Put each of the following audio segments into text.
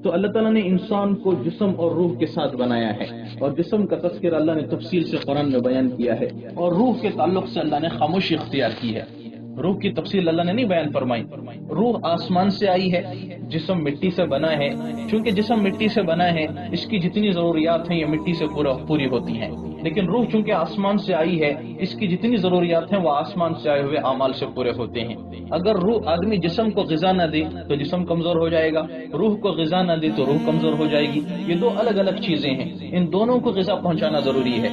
تو اللہ تعالیٰ نے انسان کو جسم اور روح کے ساتھ بنایا ہے، اور جسم کا تذکرہ اللہ نے تفصیل سے قرآن میں بیان کیا ہے، اور روح کے تعلق سے اللہ نے خاموشی اختیار کی ہے۔ روح کی تفصیل اللہ نے نہیں بیان فرمائی۔ روح آسمان سے آئی ہے، جسم مٹی سے بنا ہے، چونکہ جسم مٹی سے بنا ہے اس کی جتنی ضروریات ہیں یہ مٹی سے پوری ہوتی ہیں، لیکن روح چونکہ آسمان سے آئی ہے اس کی جتنی ضروریات ہیں وہ آسمان سے آئے ہوئے اعمال سے پورے ہوتے ہیں۔ اگر روح آدمی جسم کو غذا نہ دے تو جسم کمزور ہو جائے گا، روح کو غذا نہ دے تو روح کمزور ہو جائے گی۔ یہ دو الگ الگ چیزیں ہیں، ان دونوں کو غذا پہنچانا ضروری ہے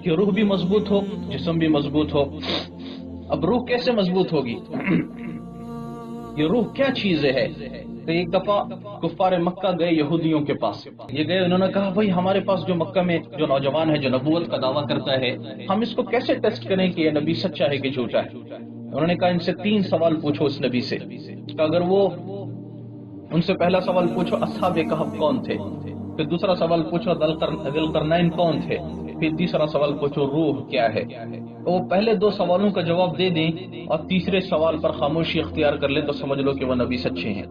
کہ روح بھی مضبوط ہو، جسم بھی مضبوط ہو۔ اب روح کیسے مضبوط ہوگی؟ یہ روح کیا چیز ہے؟ تو ایک دفعہ کفار مکہ گئے یہودیوں کے پاس، یہ گئے، انہوں نے کہا بھائی ہمارے پاس جو مکہ میں جو نوجوان ہے جو نبوت کا دعویٰ کرتا ہے، ہم اس کو کیسے ٹیسٹ کریں کہ یہ نبی سچا ہے کہ جھوٹا ہے؟ انہوں نے کہا ان سے 3 سوال پوچھو اس نبی سے، کہ اگر وہ ان سے پہلا سوال پوچھو اصحاب کہف کون تھے، پھر دوسرا سوال پوچھو ذوالقرنین کون تھے، پھر تیسرا سوال پوچھو روح کیا ہے۔ تو وہ پہلے 2 سوالوں کا جواب دے دیں اور تیسرے سوال پر خاموشی اختیار کر لیں تو سمجھ لو کہ وہ نبی سچے ہیں،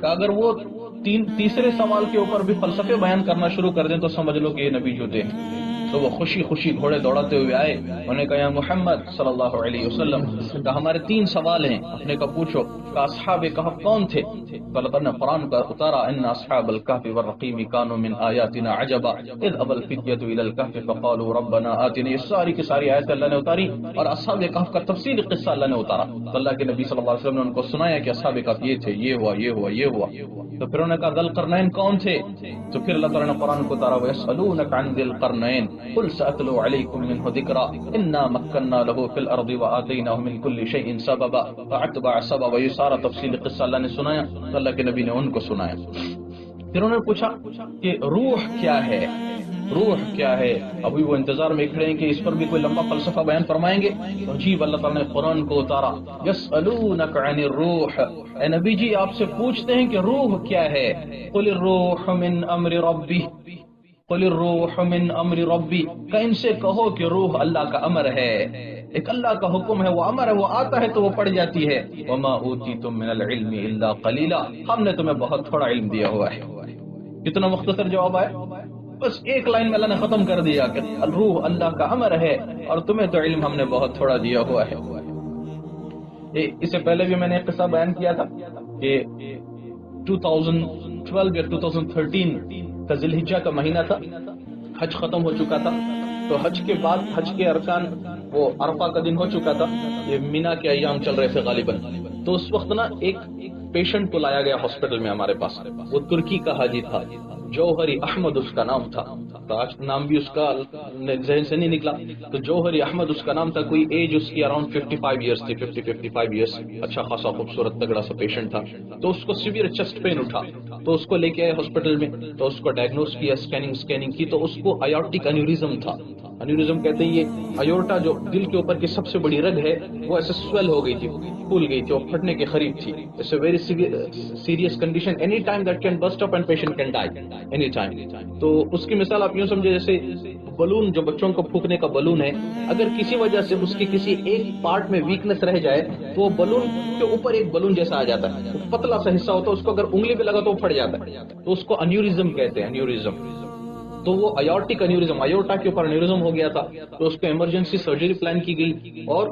کہ اگر وہ تیسرے سوال کے اوپر بھی فلسفے بیان کرنا شروع کر دیں تو سمجھ لو کہ یہ نبی جھوٹے ہیں۔ تو وہ خوشی خوشی گھوڑے دوڑاتے ہوئے آئے، انہوں نے کہا یا محمد صلی اللہ علیہ وسلم، کہ ہمارے 3 سوال ہیں، اپنے کا پوچھو، کہ اصحاب کہف کون تھے؟ تو اللہ تعالیٰ نے قرآن کا اتارا ان اصحاب الکہف والرقیم کانوا من آیاتنا عجبا اذ ابى الفتية الى الكهف فقالوا ربنا آتنا، یہ ساری کی ساری آیتیں اللہ نے اتاری اور اصحاب کہف کا تفصیلی قصہ اللہ نے اتارا، تو اللہ کے نبی صلی اللہ علیہ وسلم نے ان کو سنایا کہ اصحاب کہف یہ تھے، یہ ہوا یہ ہوا یہ ہوا۔ تو پھر انہوں نے کہا ذوالقرنین کون تھے؟ تو پھر اللہ تعالیٰ نے قرآن کو اتارا وَيَسْأَلُونَكَ عَنْ ذِي الْقَرْنَيْنِ قُلْ سَأَتْلُو عَلَيْكُمْ مِنْهُ ذِكْرًا إِنَّا مَكَّنَّا لَهُ فِي الْأَرْضِ وَآتَيْنَاهُ مِنْ كُلِّ شَيْءٍ سَبَبًا فَأَتْبَعَ سَبَبًا، یہ سارا تفصیلی قصہ اللہ نے سنایا تو اللہ کے نبی نے ان کو سنایا۔ پھر انہوں نے پوچھا کہ روح کیا ہے، روح کیا ہے؟ ابھی وہ انتظار میں کھڑے ہیں کہ اس پر بھی کوئی لمبا فلسفہ بیان فرمائیں گے، تو عجیب اللہ تعالیٰ نے قرآن کو اتارا یسألونک عن الروح، اے نبی جی آپ سے پوچھتے ہیں کہ روح کیا ہے، قل الروح من امر ربی، قل الروح من امر ربی، کہ ان سے کہو کہ روح اللہ کا امر ہے، ایک اللہ کا حکم ہے، وہ امر ہے، وہ آتا ہے تو وہ پڑ جاتی ہے۔ وما اوتیتم من العلم الا قلیلا، ہم نے تمہیں بہت تھوڑا علم دیا ہوا ہے۔ کتنا مختصر جواب ہے، بس ایک لائن میں اللہ نے ختم کر دیا کہ روح اللہ کا امر ہے اور تمہیں تو علم ہم نے بہت تھوڑا دیا ہوا ہے۔ اس سے پہلے بھی میں نے ایک قصہ بیان کیا تھا کہ 2012 یا 2013 کا ذی الحجہ کا مہینہ تھا، حج ختم ہو چکا تھا، تو حج کے بعد حج کے ارکان وہ عرفہ کا دن ہو چکا تھا، یہ مینا کے ایام چل رہے تھے غالباً، تو اس وقت نا ایک پیشنٹ کو لایا گیا ہاسپٹل میں ہمارے پاس، وہ ترکی کا حاجی تھا، جوہری احمد اس کا نام تھا، آج نام بھی اس کا ذہن سے نہیں نکلا، تو جوہری احمد اس کا نام تھا، کوئی ایج اس کی اراؤنڈ 55 ایئرس تھی، 55 ایئرس، اچھا خاصا خوبصورت تگڑا سا پیشنٹ تھا، تو اس کو سیویئر چیسٹ پین اٹھا، تو اس کو لے کے آئے ہاسپٹل میں، تو اس کو ڈائگنوز کیا، اسکیننگ کی، تو اس کو ایورٹک انیورزم تھا۔ انیورزم کہتے ہیں یہ ایورٹا جو دل کے اوپر کی سب سے بڑی رگ ہے وہ ایسے سویل ہو گئی تھی، پھول گئی تھی اور پھٹنے کے قریب تھی، it's a very serious condition, any time that can burst up and patient can die any time. تو اس کی مثال آپ یوں سمجھے جیسے بلون، جو بچوں کو پھونکنے کا بلون ہے، اگر کسی وجہ سے اس کے کسی ایک پارٹ میں ویکنس رہ جائے تو وہ بلون کے اوپر ایک بلون جیسا آ جاتا ہے، پتلا سا حصہ ہوتا ہے، اس کو اگر انگلی پہ لگا تو وہ پھٹ جاتا ہے، تو اس کو انیورزم کہتے ہیں، انیورزم۔ تو وہ ایورٹک انیورزم، ایورٹا کے اوپر انیورزم ہو گیا تھا، تو اس کو ایمرجنسی سرجری پلان کی گئی اور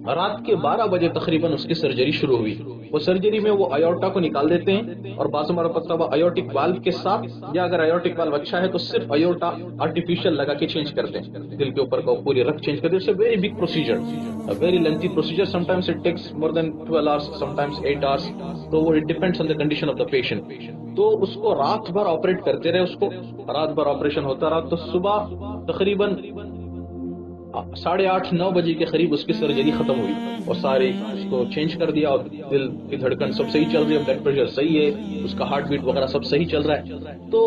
رات کے 12 بجے تقریباً اس کی سرجری شروع ہوئی۔ وہ سرجری میں وہ ایورٹا کو نکال دیتے ہیں اور بعض ہمارا پتہ وہ ایورٹک والو کے ساتھ، یا اگر ایورٹک والو اچھا ہے تو صرف ایورٹا آرٹیفیشل لگا کے چینج کرتے ہیں، دل کے اوپر کا پوری رگ چینج کرتے ہیں۔ It's a very big procedure, very lengthy procedure, sometimes it takes more than 12 hours, sometimes 8 hours, تو وہ it depends on the condition of the patient. تو اس کو رات بھر آپریٹ کرتے رہے، اس کو رات بھر آپریشن ہوتا رہا، تو صبح تقریباً 8:30-9 بجے کے قریب اس کی سرجری ختم ہوئی اور سارے اس کو چینج کر دیا، اور دل کی دھڑکن سب صحیح چل رہی ہے، بلڈ پریشر صحیح ہے، اس کا ہارٹ بیٹ وغیرہ سب صحیح چل رہا ہے۔ تو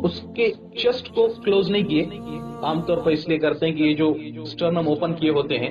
اس کے چیسٹ کو کلوز نہیں کیے. عام طور پر اس لیے کرتے ہیں کہ یہ جو اسٹرنم اوپن کیے ہوتے ہیں,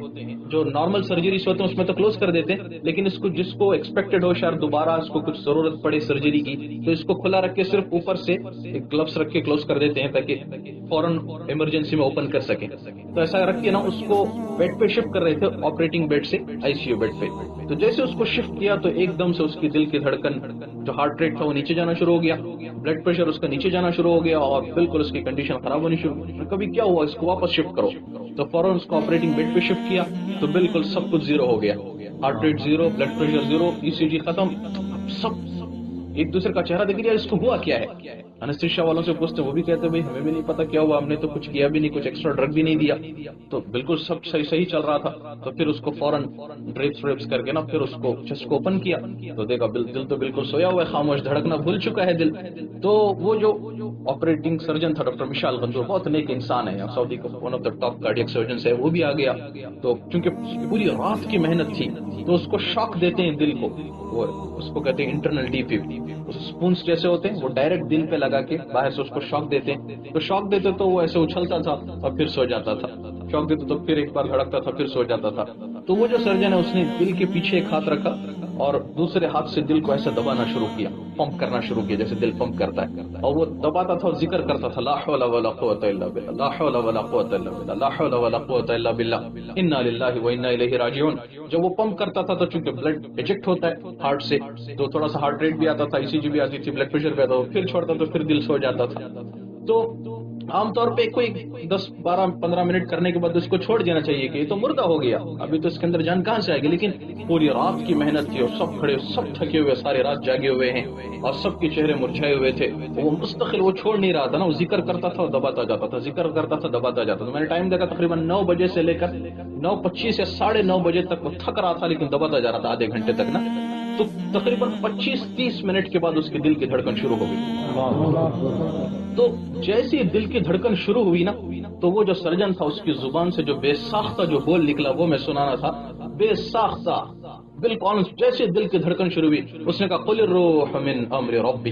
جو نارمل سرجریز ہوتے ہیں اس میں تو کلوز کر دیتے ہیں, لیکن اس کو جس کو ایکسپیکٹڈ ہو شاید دوبارہ اس کو کچھ ضرورت پڑے سرجری کی, تو اس کو کھلا رکھ کے صرف اوپر سے ایک گلوس رکھ کے کلوز کر دیتے ہیں تاکہ فوراً ایمرجنسی میں اوپن کر سکیں. تو ایسا رکھ کے نا اس کو بیڈ پہ شفٹ کر رہے تھے, آپریٹنگ بیڈ سے آئی سی یو بیڈ پہ. تو جیسے اس کو شفٹ کیا تو ایک دم سے اس کی دل کی دھڑکن, جو ہارٹ ریٹ تھا وہ نیچے جانا شروع ہو گیا, بلڈ پریشر اس کا نیچے جانا شروع ہو گیا اور بالکل اس کی کنڈیشن خراب ہونی شروع. کبھی کیا ہوا, اس کو واپس شفٹ کرو, تو فوراً اس کو آپریٹنگ بیڈ پہ شفٹ کیا تو بالکل سب کچھ زیرو ہو گیا, heart rate zero, blood pressure zero, E C G ختم, سب ایک دوسرے کا چہرہ دیکھ لیا اس کو ہوا کیا ہے. انستھیشیا والوں سے پوچھتے وہ بھی کہتے بھائی ہمیں بھی نہیں پتا کیا ہوا, ہم نے تو کچھ کیا بھی نہیں, کچھ ایکسٹرا ڈرگ بھی نہیں دیا, تو بالکل سب صحیح چل رہا تھا. تو پھر اس کو فوراً ڈرپس کر کے نا پھر اس کو چیسٹ کو اوپن کیا تو دیکھا دل تو بالکل سویا ہوا ہے, خاموش, دھڑکنا بھول چکا ہے دل. تو وہ جو آپریٹنگ سرجن تھا ڈاکٹر مشال غندور, بہت نیک انسان ہے, سعودی کا one of the top cardiac surgeons ہے, وہ بھی آ گیا. تو چونکہ پوری رات کی محنت تھی تو اس کو شاک دیتے ہیں دل کو, وہ اس کو کہتے ہیں انٹرنل ڈی فیو, اسپونس جیسے ہوتے ہیں وہ ڈائریکٹ دل پہ لگا کے باہر سے اس کو شاک دیتے ہیں. تو شاک دیتے تو وہ ایسے اچھلتا تھا اور پھر سو جاتا تھا, شاک دیتے تو پھر ایک بار دھڑکتا تھا پھر سو جاتا تھا. تو وہ جو سرجن ہے اس نے دل کے پیچھے ایک ہاتھ رکھا اور دوسرے ہاتھ سے دل کو ایسے دبانا شروع کیا, پمپ کرنا شروع کیا جیسے دل پمپ کرتا ہے, اور وہ دباتا تھا اور ذکر کرتا تھا لا حول ولا قوت الا باللہ, لا حول ولا قوت الا باللہ, لا حول ولا قوت الا باللہ, انا للہ و انا الیہ راجعون. جب وہ پمپ کرتا تھا تو چونکہ بلڈ ایجیکٹ ہوتا ہے ہارٹ سے تو تھوڑا سا ہارٹ ریٹ بھی آتا تھا, ای سی جی بھی آتی تھی, بلڈ پریشر بھی آتا تھا, پھر چھوڑتا تو پھر دل سو جاتا تھا. تو عام طور پہ کوئی 10-12-15 منٹ کرنے کے بعد اس کو چھوڑ دینا چاہیے کہ یہ تو مردہ ہو گیا, ابھی تو اس کے اندر جان کہاں سے آئے گی. لیکن پوری رات کی محنت تھی اور سب کھڑے, سب تھکے ہوئے, ساری رات جاگے ہوئے ہیں اور سب کے چہرے مرجھائے ہوئے تھے. وہ مستقل وہ چھوڑ نہیں رہا تھا نا, وہ ذکر کرتا تھا اور دباتا جاتا تھا, ذکر کرتا تھا دباتا جاتا تھا. میں نے ٹائم دیکھا تقریباً 9 بجے سے لے کر 9:25 یا 9:30 بجے تک وہ تھک رہا تھا لیکن دباتا جا رہا تھا, آدھے گھنٹے تک نا. تو تقریباً 25-30 منٹ کے بعد اس کے دل کی دھڑکن شروع ہو گئی. تو جیسی دل کی دھڑکن شروع ہوئی نا تو وہ جو سرجن تھا اس کی زبان سے جو بے ساختہ جو بول نکلا وہ میں سنانا تھا, بے ساختہ بالکل. جیسے دل کی دھڑکن شروع ہوئی اس نے کہا قل الروح من امر ربی,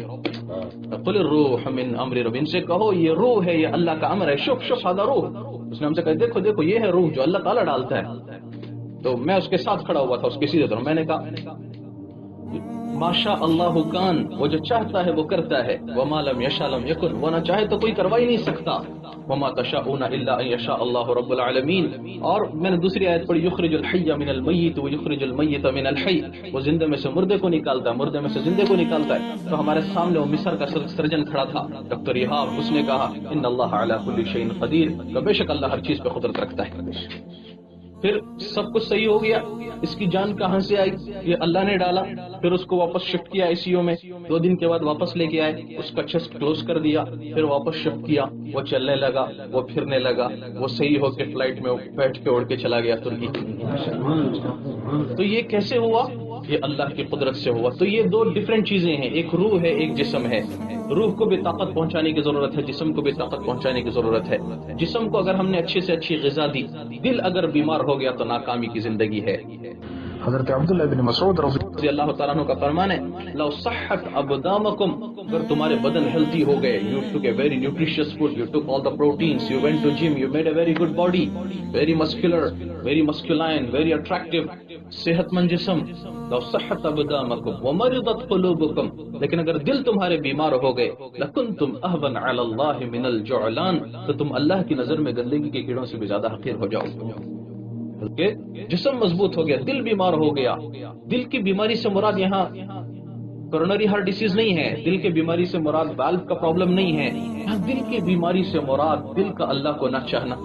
قل الروح من امر ربی, ان سے کہو یہ روح ہے, یہ اللہ کا امر ہے. شوف ہذا روح, اس نے ہم سے کہا دیکھو یہ ہے روح جو اللہ تعالیٰ ڈالتا ہے. تو میں اس کے ساتھ کھڑا ہوا تھا اس کے سیدھے طرف, میں نے کہا ماشاء اللہ کان, وہ جو چاہتا ہے وہ کرتا ہے, وما لم یشاء لم یکن, وہ نہ چاہے تو کوئی کروا ہی نہیں سکتا, وما تشاءون الا ان یشاء اللہ رب العالمین. اور میں نے دوسری آیت پڑھی یخرج الحی من المیت ویخرج المیت من الحی, وہ زندے میں سے مردے کو نکالتا ہے, مردے میں سے زندے کو نکالتا ہے. تو ہمارے سامنے وہ مصر کا سرجن کھڑا تھا ڈاکٹر ایہاب, اس نے کہا ان اللہ علی کل شیء قدیر, کہ بے شک اللہ ہر چیز پہ قدرت رکھتا ہے. پھر سب کچھ صحیح ہو گیا. اس کی جان کہاں سے آئی, یہ اللہ نے ڈالا. پھر اس کو واپس شفٹ کیا آئی سی یو میں, 2 دن کے بعد واپس لے کے آئے, اس کا چیسٹ کلوز کر دیا, پھر واپس شفٹ کیا, وہ چلنے لگا, وہ پھرنے لگا, وہ صحیح ہو کے فلائٹ میں بیٹھ کے اڑ کے چلا گیا ترکی. تو یہ کیسے ہوا, یہ اللہ کی قدرت سے ہوا. تو یہ 2 ڈفرینٹ چیزیں ہیں, ایک روح ہے ایک جسم ہے. روح کو بھی طاقت پہنچانے کی ضرورت ہے, جسم کو بھی طاقت پہنچانے کی ضرورت ہے. جسم کو اگر ہم نے اچھے سے اچھی غذا دی, دل اگر بیمار ہو گیا تو ناکامی کی زندگی ہے. حضرت عبداللہ بن مسعود رضی اللہ تعالیٰ عنہ کا فرمان ہے لو صحت ابدامکم, اگر تمہارے بدن ہیلتھی ہو گئے, you took a very nutritious food, you took all the proteins, you went to gym, you made a very good body, very muscular, very masculine, very attractive, صحت مند جسم. لو صحت ابدامکم ومرضت قلوبکم, لیکن اگر دل تمہارے بیمار ہو گئے, لکنتم اہون علی اللہ من الجعلان, تو تم اللہ کی نظر میں گندگی کے کیڑوں سے بھی زیادہ حقیر ہو جاؤ. جسم مضبوط ہو گیا, دل بیمار ہو گیا. دل کی بیماری سے مراد یہاں کورونری ہارٹ ڈیزیز نہیں ہے, دل کی بیماری سے مراد والو کا پرابلم نہیں ہے. دل کی بیماری سے مراد دل کا اللہ کو نہ چاہنا,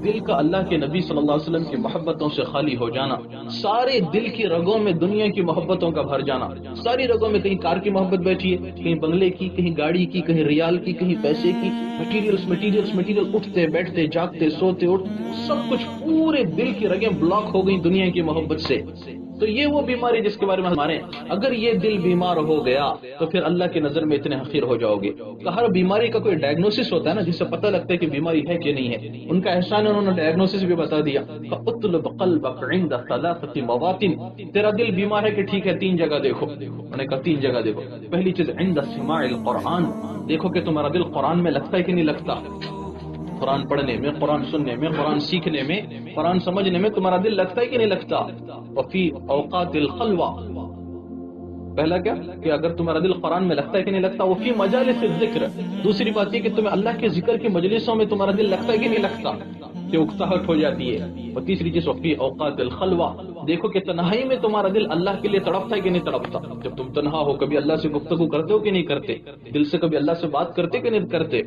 دل کا اللہ کے نبی صلی اللہ علیہ وسلم کی محبتوں سے خالی ہو جانا, سارے دل کی رگوں میں دنیا کی محبتوں کا بھر جانا. ساری رگوں میں کہیں کار کی محبت بیٹھی ہے, کہیں بنگلے کی, کہیں گاڑی کی, کہیں ریال کی, کہیں پیسے کی, مٹیریل, اٹھتے بیٹھتے جاگتے سوتے اٹھ, سب کچھ پورے دل کی رگیں بلاک ہو گئی دنیا کی محبت سے. تو یہ وہ بیماری جس کے بارے میں ہمارے اگر یہ دل بیمار ہو گیا تو پھر اللہ کی نظر میں اتنے حقیر ہو جاؤ گے. کہ ہر بیماری کا کوئی ڈائگنوسس ہوتا ہے نا، جس سے پتہ لگتا ہے کہ بیماری ہے کہ نہیں ہے. ان کا احسان ہے، انہوں نے ڈائگنوسس بھی بتا دیا. فاطلب قلبک عند ثلاثه مواطن، تیرا دل بیمار ہے کہ ٹھیک ہے 3 جگہ دیکھو. میں نے کہا 3 جگہ دیکھو. پہلی چیز عند سماع القرآن، دیکھو کہ تمہارا دل قرآن میں لگتا ہے کہ نہیں لگتا. قرآن پڑھنے میں، قرآن سننے میں، قرآن سیکھنے میں، قرآن سمجھنے میں تمہارا دل لگتا ہے کہ نہیں لگتا. وفی اوقات الخلوہ، پہلا کیا کہ اگر تمہارا دل قرآن میں لگتا ہے کہ نہیں لگتا. وفی مجالس الذکر، دوسری بات یہ کہ تمہیں اللہ کے ذکر کی مجلسوں میں تمہارا دل لگتا ہے کہ نہیں لگتا، کہ اکتاہٹ ہو جاتی ہے. اور تیسری چیز وفی اوقات الخلوہ، دیکھو کہ تنہائی میں تمہارا دل اللہ کے لیے تڑپتا ہے کہ نہیں تڑپتا. جب تم تنہا ہو کبھی اللہ سے گفتگو کرتے ہو کہ نہیں کرتے، دل سے کبھی اللہ سے بات کرتے کہ نہیں کرتے.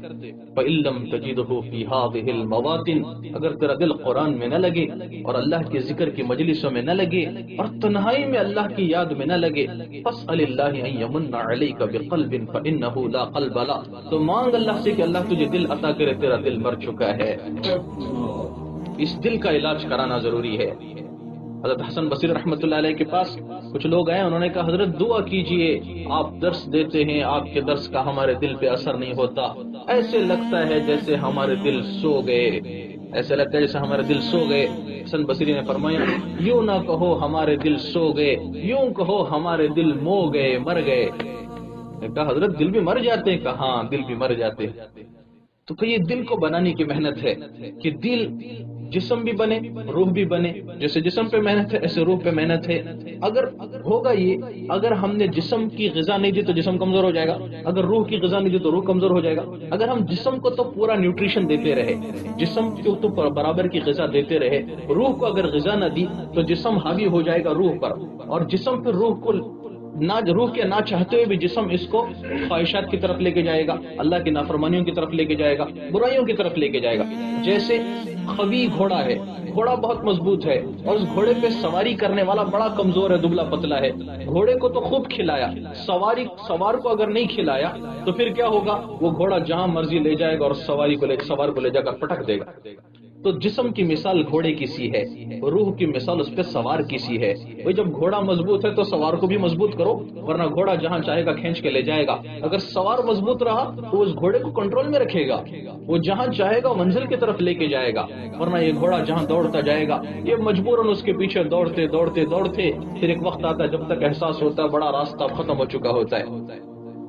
فَإِن لَّمْ تَجِدْهُ فِي هَٰذِهِ الْمَوَاطِنِ، اگر تیرا دل قرآن میں نہ لگے اور اللہ کے ذکر کی مجلسوں میں نہ لگے اور تنہائی میں اللہ کی یاد میں نہ لگے، فَاسْأَلِ اللَّهِ أَن يَمُنَّ عَلَيْكَ بِقَلْبٍ فَإِنَّهُ لَا قَلْبَ لَهُ، تو مانگ اللہ سے کہ اللہ تجھے دل عطا کرے، تیرا دل مر چکا ہے. اس دل کا علاج کرانا ضروری ہے. حضرت حسن بصری رحمۃ اللہ علیہ کے پاس کچھ لوگ آئے، انہوں نے کہا حضرت دعا کیجئے، آپ درس دیتے ہیں، آپ کے درس کا ہمارے دل پہ اثر نہیں ہوتا، ایسے لگتا ہے جیسے ہمارے دل سو گئے، ایسے لگتا ہے جیسے ہمارے دل سو گئے. حسن بصری نے فرمایا یوں نہ کہو ہمارے دل سو گئے، یوں کہو ہمارے دل مو گئے، مر گئے. کہا حضرت دل بھی مر جاتے ہیں؟ کہا ہاں دل بھی مر جاتے ہیں. تو کہ یہ دل کو بنانے کی محنت ہے کہ دل جسم بھی بنے، روح بھی بنے. جیسے جسم پہ محنت ہے ایسے روح پہ محنت ہے. اگر ہوگا یہ، اگر ہم نے جسم کی غذا نہیں دی تو جسم کمزور ہو جائے گا، اگر روح کی غذا نہیں دی تو روح کمزور ہو جائے گا. اگر ہم جسم کو تو پورا نیوٹریشن دیتے رہے، جسم کو تو برابر کی غذا دیتے رہے، روح کو اگر غذا نہ دی تو جسم حاوی ہو جائے گا روح پر، اور جسم پھر روح کو نہ، روح کے نہ چاہتے ہوئے بھی جسم اس کو خواہشات کی طرف لے کے جائے گا، اللہ کی نافرمانیوں کی طرف لے کے جائے گا، برائیوں کی طرف لے کے جائے گا. جیسے قوی گھوڑا ہے، گھوڑا بہت مضبوط ہے اور اس گھوڑے پہ سواری کرنے والا بڑا کمزور ہے، دبلا پتلا ہے. گھوڑے کو تو خوب کھلایا، سوار کو اگر نہیں کھلایا تو پھر کیا ہوگا، وہ گھوڑا جہاں مرضی لے جائے گا اور سوار کو لے جا کر پٹک دے گا. تو جسم کی مثال گھوڑے کی سی ہے، روح کی مثال اس پہ سوار کی سی ہے. وہ جب گھوڑا مضبوط ہے تو سوار کو بھی مضبوط کرو، ورنہ گھوڑا جہاں چاہے گا کھینچ کے لے جائے گا. اگر سوار مضبوط رہا تو اس گھوڑے کو کنٹرول میں رکھے گا، وہ جہاں چاہے گا منزل کی طرف لے کے جائے گا. ورنہ یہ گھوڑا جہاں دوڑتا جائے گا، یہ مجبوراً اس کے پیچھے دوڑتے دوڑتے دوڑتے پھر ایک وقت آتا ہے جب تک احساس ہوتا ہے بڑا راستہ ختم ہو چکا ہوتا ہے.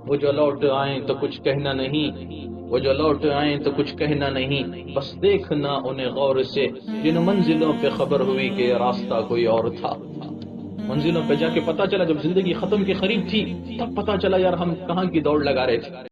وہ جو لوٹ آئیں تو کچھ کہنا نہیں، وہ جو لوٹ آئیں تو کچھ کہنا نہیں، بس دیکھنا انہیں غور سے جن منزلوں پہ خبر ہوئی کہ یہ راستہ کوئی اور تھا. منزلوں پہ جا کے پتہ چلا، جب زندگی ختم کے قریب تھی تب پتہ چلا یار ہم کہاں کی دوڑ لگا رہے تھے.